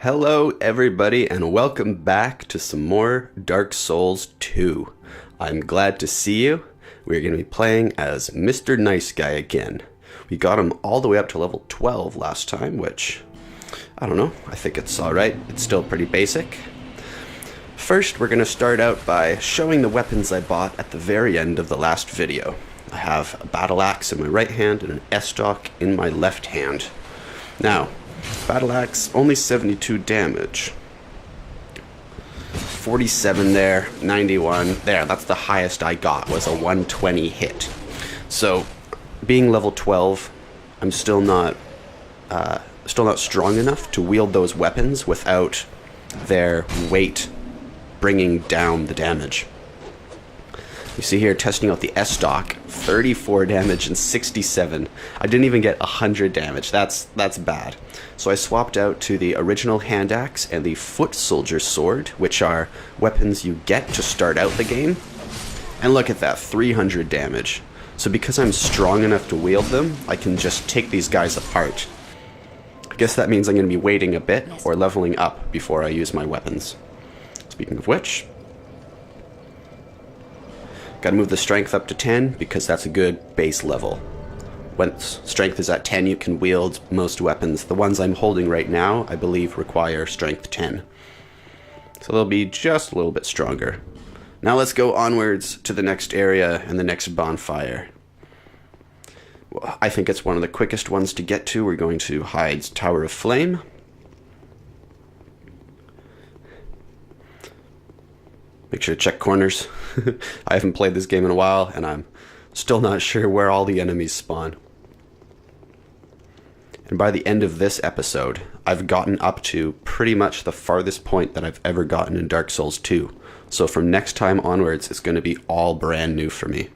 Hello everybody and welcome back to some more Dark Souls 2. I'm glad to see you. We're going to be playing as Mr. Nice Guy again. We got him all the way up to level 12 last time, which, I don't know, I think it's alright. It's still pretty basic. First, we're going to start out by showing the weapons I bought at the very end of the last video. I have a battle axe in my right hand and an S-stock in my left hand. Now, battle axe, only 72 damage. 47 there, 91 there. That's the highest I got, was a 120 hit. So, being level 12, I'm still not strong enough to wield those weapons without their weight bringing down the damage. You see here, testing out the S-stock, 34 damage and 67. I didn't even get 100 damage. That's bad. So I swapped out to the original hand axe and the foot soldier sword, which are weapons you get to start out the game. And look at that, 300 damage. So because I'm strong enough to wield them, I can just take these guys apart. I guess that means I'm going to be waiting a bit or leveling up before I use my weapons. Speaking of which, gotta move the strength up to 10 because that's a good base level. Once strength is at 10, you can wield most weapons. The ones I'm holding right now, I believe, require strength 10. So they'll be just a little bit stronger. Now let's go onwards to the next area and the next bonfire. Well, I think it's one of the quickest ones to get to. We're going to Hyde's Tower of Flame. Make sure to check corners. I haven't played this game in a while, and I'm still not sure where all the enemies spawn. And by the end of this episode, I've gotten up to pretty much the farthest point that I've ever gotten in Dark Souls 2. So from next time onwards, it's going to be all brand new for me.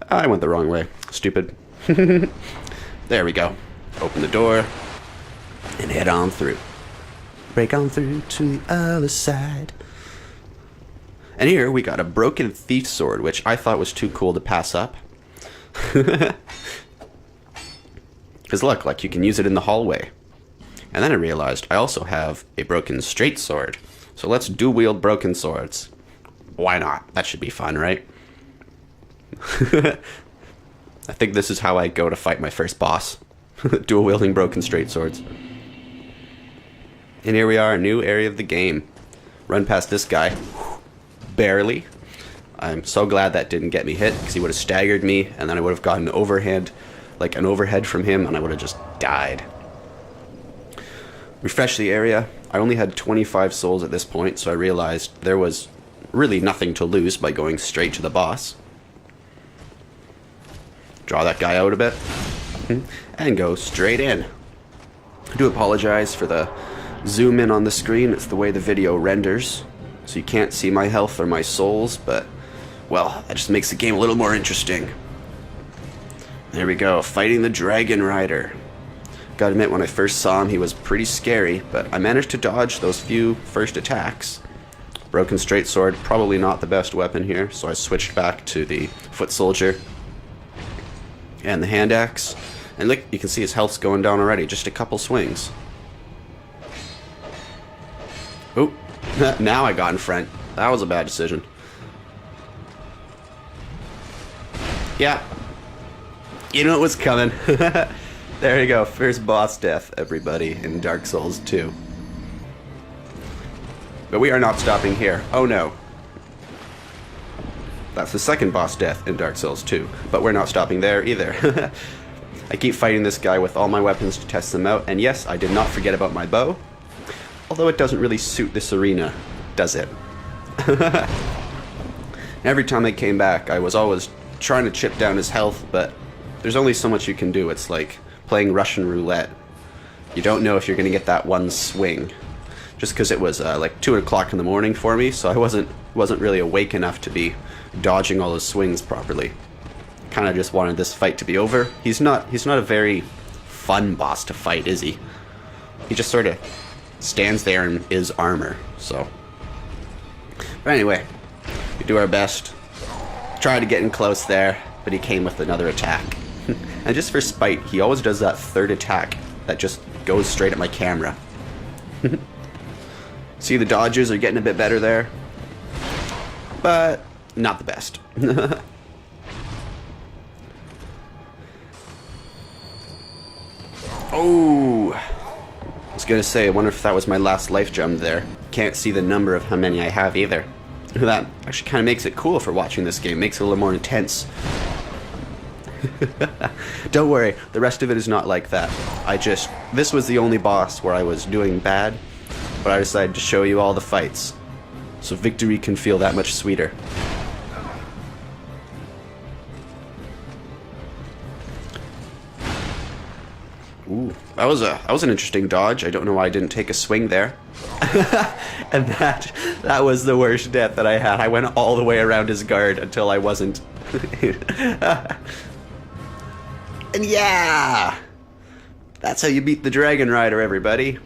I went the wrong way. Stupid. There we go. Open the door and head on through. Break on through to the other side. And here we got a broken thief sword, which I thought was too cool to pass up. Because look, like you can use it in the hallway. And then I realized I also have a broken straight sword. So let's dual wield broken swords. Why not? That should be fun, right? I think this is how I go to fight my first boss. Dual wielding broken straight swords. And here we are, a new area of the game. Run past this guy. Barely. I'm so glad that didn't get me hit, because he would have staggered me, and then I would have gotten an overhead from him, and I would have just died. Refresh the area. I only had 25 souls at this point, so I realized there was really nothing to lose by going straight to the boss. Draw that guy out a bit. And go straight in. I do apologize for the zoom in on the screen. It's the way the video renders, so you can't see my health or my souls, but, well, that just makes the game a little more interesting. There we go, fighting the Dragon Rider. Gotta admit, when I first saw him, he was pretty scary, but I managed to dodge those few first attacks. Broken straight sword, probably not the best weapon here, so I switched back to the foot soldier and the hand axe. And look, you can see his health's going down already, just a couple swings. Oh, now I got in front. That was a bad decision. Yeah. You know it was coming. There you go. First boss death, everybody, in Dark Souls 2. But we are not stopping here. Oh no. That's the second boss death in Dark Souls 2. But we're not stopping there either. I keep fighting this guy with all my weapons to test them out. And yes, I did not forget about my bow. Although it doesn't really suit this arena, does it? Every time I came back, I was always trying to chip down his health, but there's only so much you can do. It's like playing Russian roulette. You don't know if you're going to get that one swing. Just because it was like 2 o'clock in the morning for me, so I wasn't really awake enough to be dodging all those swings properly. Kind of just wanted this fight to be over. He's not a very fun boss to fight, is he? He just sort of stands there in his armor, so. But anyway, we do our best. Try to get in close there, but he came with another attack. And just for spite, he always does that third attack that just goes straight at my camera. See, the dodges are getting a bit better there, but not the best. Oh, I was gonna say, I wonder if that was my last life gem there. Can't see the number of how many I have either. That actually kind of makes it cool for watching this game, makes it a little more intense. Don't worry, the rest of it is not like that. This was the only boss where I was doing bad, but I decided to show you all the fights, so victory can feel that much sweeter. Ooh, that was an interesting dodge. I don't know why I didn't take a swing there. And that was the worst death that I had. I went all the way around his guard until I wasn't. And yeah! That's how you beat the Dragon Rider, everybody.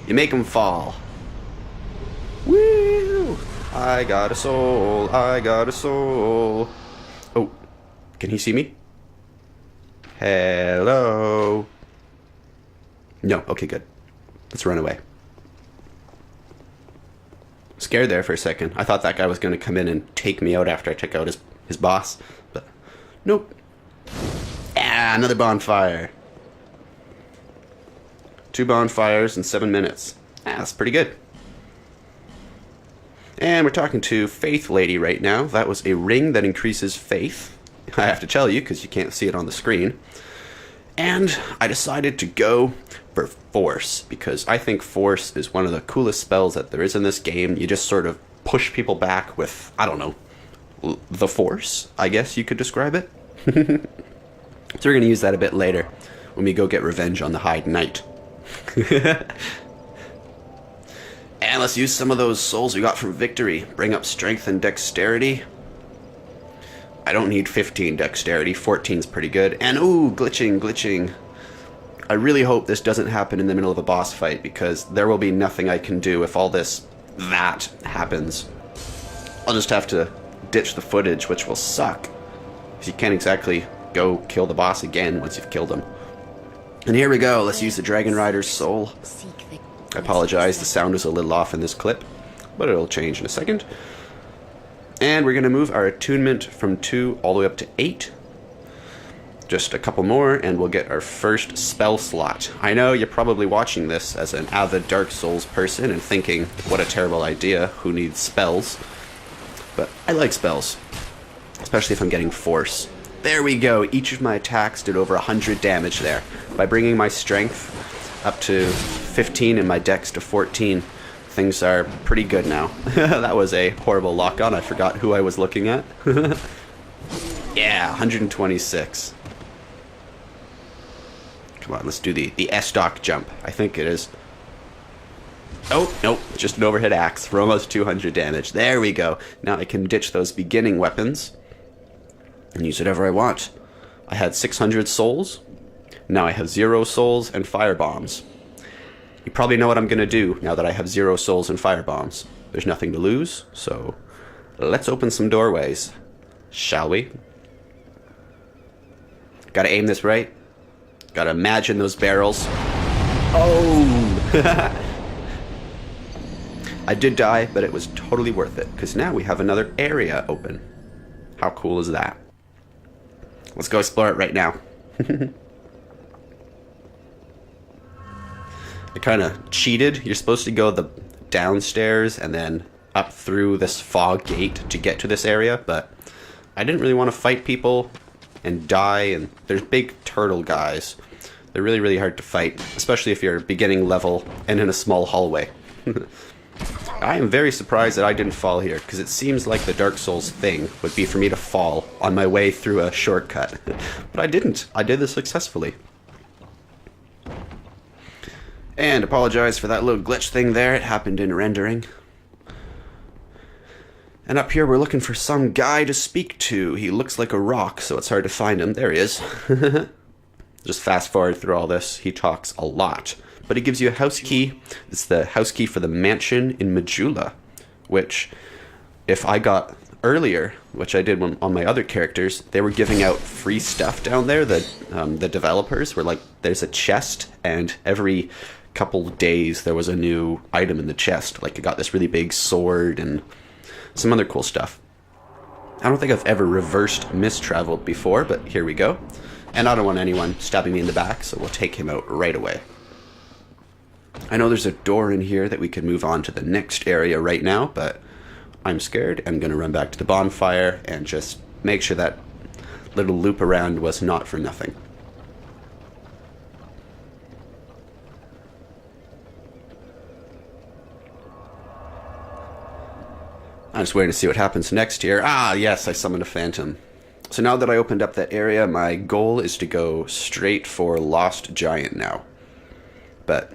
You make him fall. Woo! I got a soul, I got a soul. Oh, can he see me? Hello? No, okay, good. Let's run away. Scared there for a second. I thought that guy was going to come in and take me out after I took out his boss, but nope. Ah, another bonfire. 2 bonfires in 7 minutes. Ah, that's pretty good. And we're talking to Faith Lady right now. That was a ring that increases faith. I have to tell you, because you can't see it on the screen. And I decided to go for Force, because I think Force is one of the coolest spells that there is in this game. You just sort of push people back with, I don't know, the Force, I guess you could describe it. So we're going to use that a bit later, when we go get revenge on the Hyde Knight. And let's use some of those souls we got from victory. Bring up strength and dexterity. I don't need 15 dexterity, 14's pretty good. And ooh, glitching. I really hope this doesn't happen in the middle of a boss fight, because there will be nothing I can do if all that happens. I'll just have to ditch the footage, which will suck, because you can't exactly go kill the boss again once you've killed him. And here we go, let's use the Dragon Rider's soul. I apologize, the sound is a little off in this clip, but it'll change in a second. And we're going to move our attunement from 2 all the way up to 8. Just a couple more, and we'll get our first spell slot. I know you're probably watching this as an avid Dark Souls person and thinking, what a terrible idea, who needs spells? But I like spells, especially if I'm getting Force. There we go, each of my attacks did over 100 damage there. By bringing my strength up to 15 and my dex to 14, things are pretty good now. That was a horrible lock-on, I forgot who I was looking at. Yeah, 126. Come on, let's do the S-Dock jump. I think it is. Oh, nope, just an overhead axe for almost 200 damage. There we go. Now I can ditch those beginning weapons and use whatever I want. I had 600 souls. Now I have 0 souls and fire bombs. You probably know what I'm going to do now that I have 0 souls and fire bombs. There's nothing to lose, so let's open some doorways, shall we? Gotta aim this right. Gotta imagine those barrels. Oh! I did die, but it was totally worth it, because now we have another area open. How cool is that? Let's go explore it right now. I kind of cheated. You're supposed to go the downstairs and then up through this fog gate to get to this area, but I didn't really want to fight people and die, and there's big turtle guys. They're really, really hard to fight, especially if you're beginning level and in a small hallway. I am very surprised that I didn't fall here, because it seems like the Dark Souls thing would be for me to fall on my way through a shortcut. But I didn't. I did this successfully. And apologize for that little glitch thing there. It happened in rendering. And up here we're looking for some guy to speak to. He looks like a rock, so it's hard to find him. There he is. Just fast forward through all this. He talks a lot. But he gives you a house key. It's the house key for the mansion in Majula, which, if I got earlier, which I did on my other characters, they were giving out free stuff down there. The developers were like, there's a chest, and every couple days there was a new item in the chest. Like, I got this really big sword and some other cool stuff. I don't think I've ever reversed mistraveled before, but here we go. And I don't want anyone stabbing me in the back, so we'll take him out right away. I know there's a door in here that we could move on to the next area right now, but I'm scared. I'm going to run back to the bonfire and just make sure that little loop around was not for nothing. I'm just waiting to see what happens next here. Ah, yes, I summoned a phantom. So now that I opened up that area, my goal is to go straight for Lost Giant now. But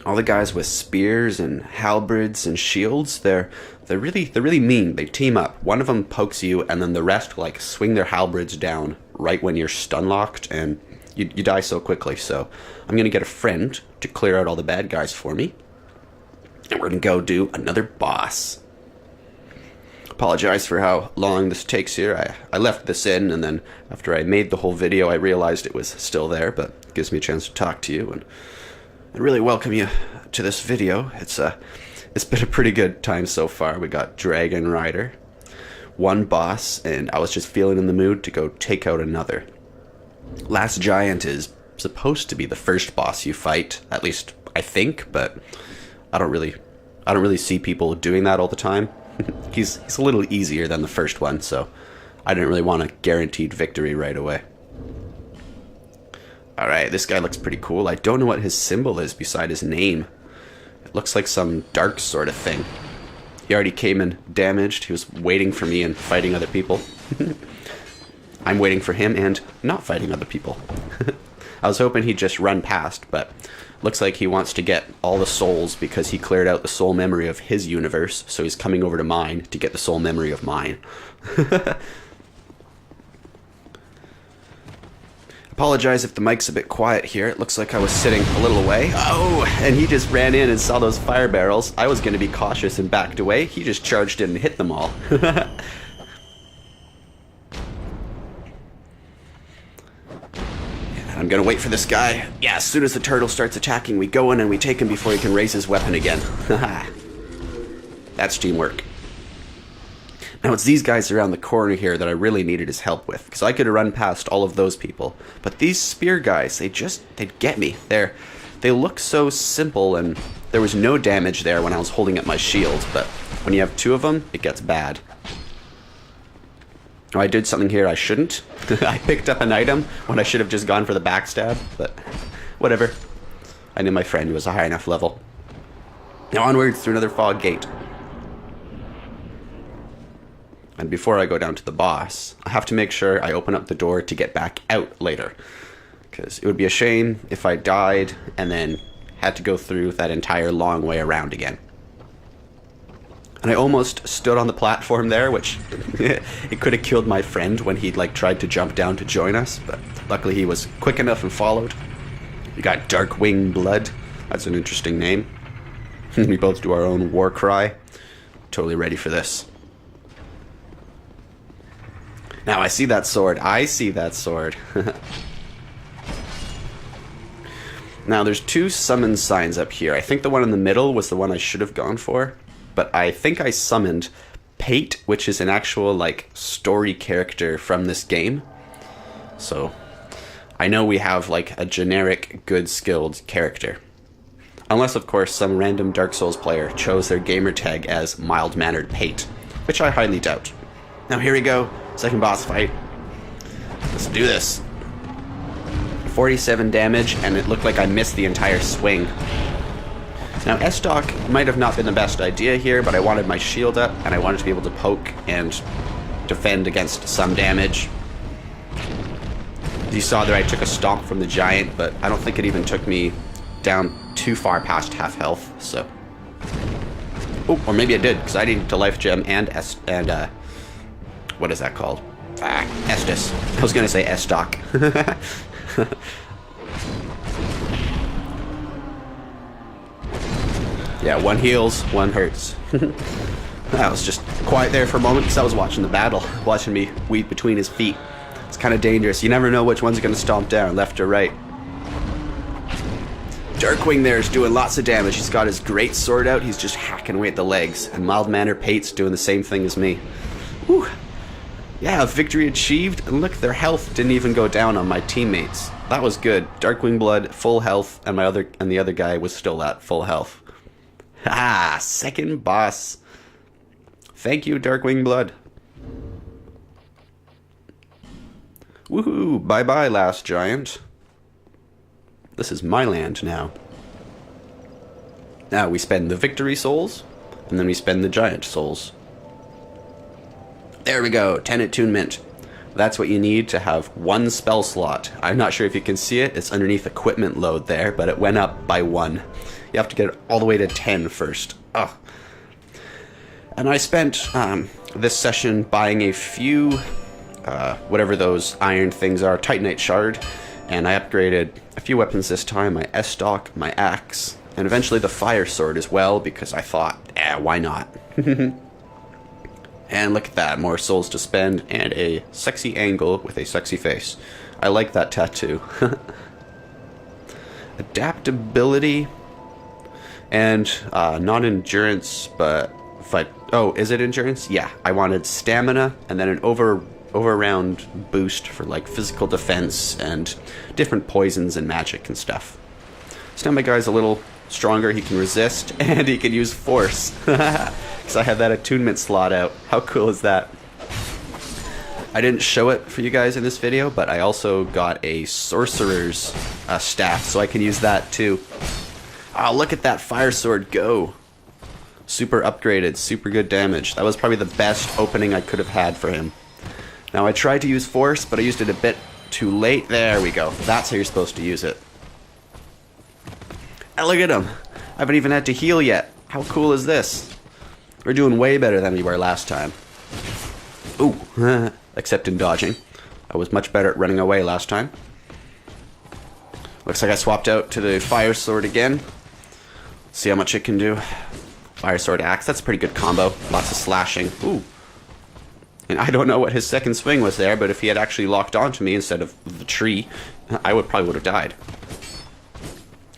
all the guys with spears and halberds and shields, they're really mean. They team up. One of them pokes you, and then the rest like swing their halberds down right when you're stun locked, and you die so quickly. So I'm gonna get a friend to clear out all the bad guys for me, and we're gonna go do another boss. Apologize for how long this takes here. I left this in, and then after I made the whole video I realized it was still there, but it gives me a chance to talk to you and really welcome you to this video. It's been a pretty good time so far. We got Dragon Rider, one boss, and I was just feeling in the mood to go take out another. Last Giant is supposed to be the first boss you fight, at least I think, but I don't really see people doing that all the time. He's a little easier than the first one, so I didn't really want a guaranteed victory right away. Alright, this guy looks pretty cool. I don't know what his symbol is beside his name. It looks like some dark sort of thing. He already came in damaged. He was waiting for me and fighting other people. I'm waiting for him and not fighting other people. I was hoping he'd just run past, but looks like he wants to get all the souls because he cleared out the soul memory of his universe, so he's coming over to mine to get the soul memory of mine. Apologize if the mic's a bit quiet here. It looks like I was sitting a little away. Oh, and he just ran in and saw those fire barrels. I was going to be cautious and backed away. He just charged in and hit them all. I'm gonna wait for this guy. Yeah, as soon as the turtle starts attacking, we go in and we take him before he can raise his weapon again. That's teamwork. Now it's these guys around the corner here that I really needed his help with, because I could have run past all of those people. But these spear guys, they'd get me. They look so simple, and there was no damage there when I was holding up my shield, but when you have two of them, it gets bad. Oh, I did something here I shouldn't. I picked up an item when I should have just gone for the backstab, but whatever. I knew my friend was a high enough level. Now onwards through another fog gate. And before I go down to the boss, I have to make sure I open up the door to get back out later. Because it would be a shame if I died and then had to go through that entire long way around again. And I almost stood on the platform there, which it could have killed my friend when he'd tried to jump down to join us, but luckily he was quick enough and followed. We got Darkwing Blood. That's an interesting name. We both do our own war cry. Totally ready for this. Now I see that sword. I see that sword. Now there's two summon signs up here. I think the one in the middle was the one I should have gone for. But I think I summoned Pate, which is an actual, story character from this game. So, I know we have, a generic, good, skilled character. Unless, of course, some random Dark Souls player chose their gamer tag as Mild-Mannered Pate, which I highly doubt. Now, here we go. Second boss fight. Let's do this. 47 damage, and it looked like I missed the entire swing. Now, S-Stock might have not been the best idea here, but I wanted my shield up, and I wanted to be able to poke and defend against some damage. You saw that I took a stomp from the giant, but I don't think it even took me down too far past half health, so... Oh, or maybe it did, because I needed to life gem and what is that called? Estus. I was gonna say S-Stock. Yeah, one heals, one hurts. I was just quiet there for a moment because I was watching the battle, watching me weep between his feet. It's kind of dangerous. You never know which one's going to stomp down, left or right. Darkwing there is doing lots of damage. He's got his great sword out. He's just hacking away at the legs. And Mild-Mannered Pate's doing the same thing as me. Whew. Yeah, victory achieved. And look, their health didn't even go down on my teammates. That was good. Darkwing Blood, full health, and the other guy was still at full health. Ah, second boss. Thank you, Darkwing Blood. Woohoo! Bye-bye, last giant. This is my land now. Now we spend the victory souls, and then we spend the giant souls. There we go, 10 attunement. That's what you need to have one spell slot. I'm not sure if you can see it. It's underneath equipment load there, but it went up by 1. You have to get it all the way to 10 first. Ugh. And I spent this session buying a few, whatever those iron things are, Titanite Shard, and I upgraded a few weapons this time, my S-Stock, my axe, and eventually the Fire Sword as well, because I thought, why not? And look at that, more souls to spend, and a sexy angle with a sexy face. I like that tattoo. Adaptability, and not endurance, but fight. Oh, is it endurance? Yeah, I wanted stamina, and then an over-round boost for like physical defense and different poisons and magic and stuff. So now my guy's a little stronger, he can resist, and he can use force. Because I had that attunement slot out. How cool is that? I didn't show it for you guys in this video, but I also got a sorcerer's staff, so I can use that too. Oh, look at that Fire Sword go. Super upgraded, super good damage. That was probably the best opening I could have had for him. Now I tried to use force, but I used it a bit too late. There we go. That's how you're supposed to use it. And look at him. I haven't even had to heal yet. How cool is this? We're doing way better than we were last time. Ooh, except in dodging. I was much better at running away last time. Looks like I swapped out to the Fire Sword again. See how much it can do. Fire Sword Axe, that's a pretty good combo. Lots of slashing. Ooh. And I don't know what his second swing was there, but if he had actually locked onto me instead of the tree, I probably would have died.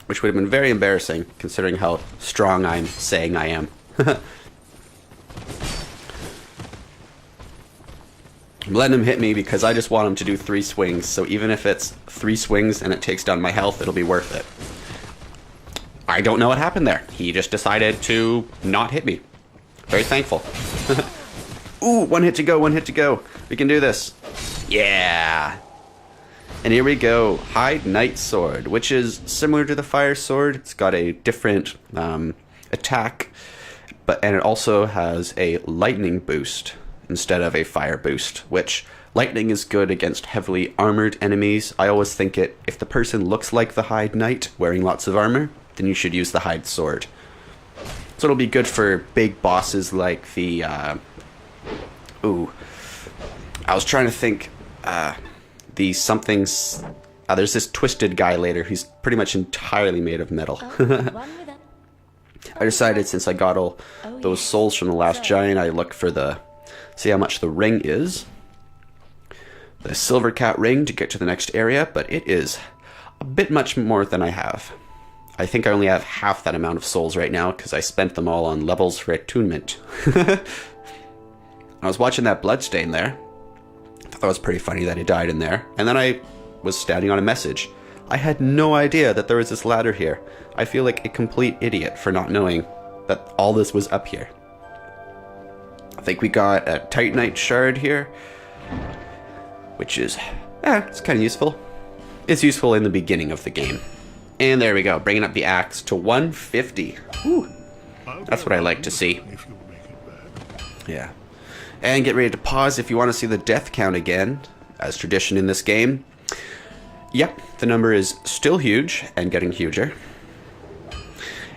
Which would have been very embarrassing, considering how strong I'm saying I am. I'm letting him hit me because I just want him to do 3 swings, so even if it's 3 swings and it takes down my health, it'll be worth it. I don't know what happened there. He just decided to not hit me. Very thankful. Ooh, 1 hit to go, 1 hit to go. We can do this. Yeah. And here we go. Hide Knight Sword, which is similar to the Fire Sword. It's got a different attack, and it also has a lightning boost instead of a fire boost, which lightning is good against heavily armored enemies. I always think if the person looks like the Hide Knight wearing lots of armor, then you should use the Hide Sword. So it'll be good for big bosses like the ooh, I was trying to think the somethings there's this twisted guy later who's pretty much entirely made of metal. I decided since I got all those souls from the last giant, I look for see how much the ring is. The Silver Cat ring to get to the next area, but it is a bit much more than I have. I think I only have half that amount of souls right now because I spent them all on levels for attunement. I was watching that bloodstain there. I thought that was pretty funny that he died in there. And then I was standing on a message. I had no idea that there was this ladder here. I feel like a complete idiot for not knowing that all this was up here. I think we got a Titanite Shard here, which is, it's kind of useful. It's useful in the beginning of the game. And there we go, bringing up the axe to 150. Whew. That's what I like to see. Yeah. And get ready to pause if you want to see the death count again, as tradition in this game. Yep, the number is still huge and getting huger.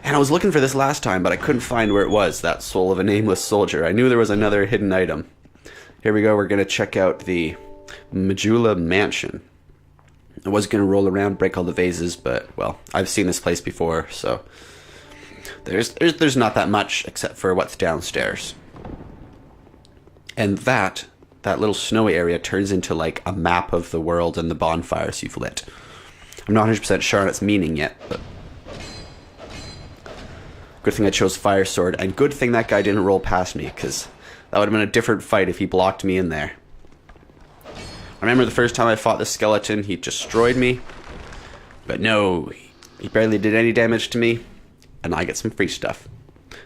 And I was looking for this last time, but I couldn't find where it was, that soul of a nameless soldier. I knew there was another hidden item. Here we go, we're going to check out the Majula Mansion. I was going to roll around, break all the vases, but, well, I've seen this place before, so there's not that much except for what's downstairs. And that little snowy area turns into like a map of the world and the bonfires you've lit. I'm not 100% sure on its meaning yet, but good thing I chose Fire Sword, and good thing that guy didn't roll past me, because that would have been a different fight if he blocked me in there. I remember the first time I fought the skeleton, he destroyed me, but no, he barely did any damage to me, and I get some free stuff.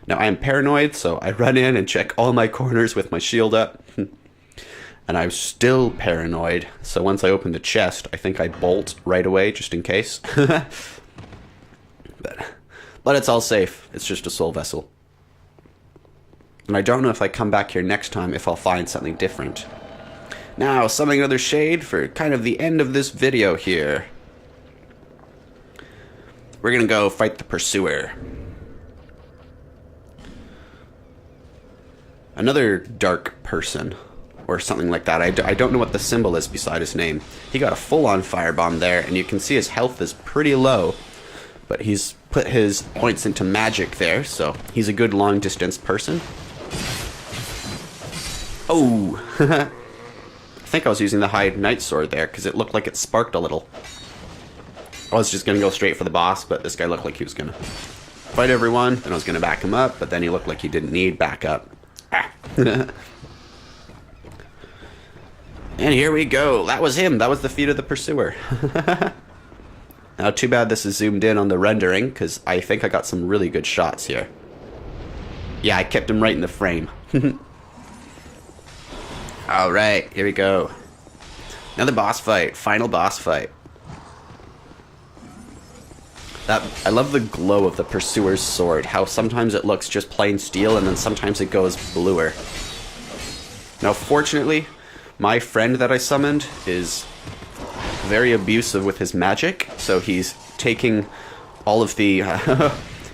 Now I am paranoid, so I run in and check all my corners with my shield up. And I'm still paranoid, so once I open the chest, I think I bolt right away, just in case. But it's all safe. It's just a soul vessel. And I don't know if I come back here next time if I'll find something different. Now, summoning another shade for kind of the end of this video here. We're gonna go fight the Pursuer. Another dark person, or something like that. I don't know what the symbol is beside his name. He got a full-on firebomb there, and you can see his health is pretty low. But he's put his points into magic there, so he's a good long-distance person. Oh! I think I was using the High Knight Sword there, because it looked like it sparked a little. I was just going to go straight for the boss, but this guy looked like he was going to fight everyone, and I was going to back him up, but then he looked like he didn't need backup. Ah. And here we go. That was him. That was the feat of the Pursuer. Now, too bad this is zoomed in on the rendering, because I think I got some really good shots here. Yeah, I kept him right in the frame. Alright, here we go. Another boss fight. Final boss fight. I love the glow of the Pursuer's sword. How sometimes it looks just plain steel, and then sometimes it goes bluer. Now, fortunately, my friend that I summoned is very abusive with his magic, so he's taking all of the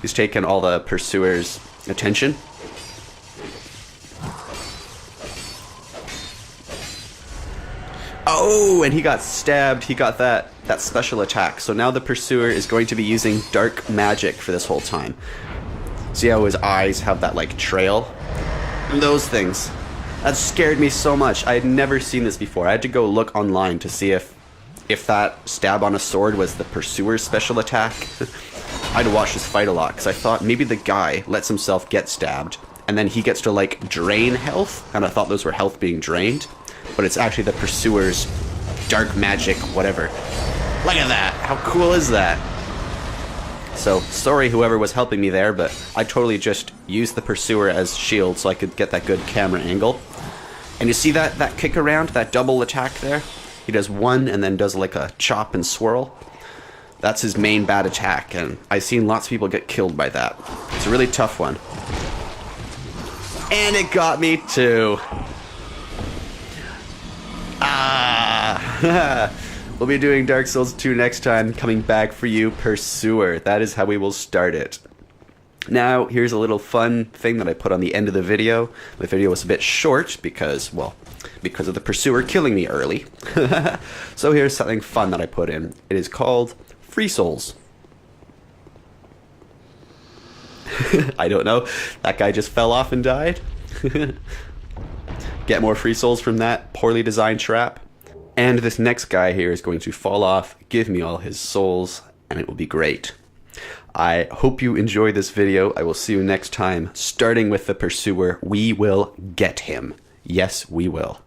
he's taken all the Pursuer's attention. Oh, and he got stabbed. He got that special attack. So now the Pursuer is going to be using dark magic for this whole time. See how his eyes have that like trail? And those things. That scared me so much. I had never seen this before. I had to go look online to see if that stab on a sword was the Pursuer's special attack. I had to watch this fight a lot, because I thought maybe the guy lets himself get stabbed, and then he gets to, like, drain health, and I thought those were health being drained, but it's actually the Pursuer's dark magic whatever. Look at that! How cool is that? So, sorry whoever was helping me there, but I totally just used the Pursuer as shield so I could get that good camera angle. And you see that kick around, that double attack there? He does one and then does like a chop and swirl. That's his main bad attack, and I've seen lots of people get killed by that. It's a really tough one. And it got me too. Ah! We'll be doing Dark Souls 2 next time, coming back for you, Pursuer. That is how we will start it. Now, here's a little fun thing that I put on the end of the video. The video was a bit short because, well, because of the Pursuer killing me early. So here's something fun that I put in. It is called Free Souls. I don't know. That guy just fell off and died. Get more free souls from that poorly designed trap. And this next guy here is going to fall off, give me all his souls, and it will be great. I hope you enjoy this video. I will see you next time. Starting with the Pursuer, we will get him. Yes, we will.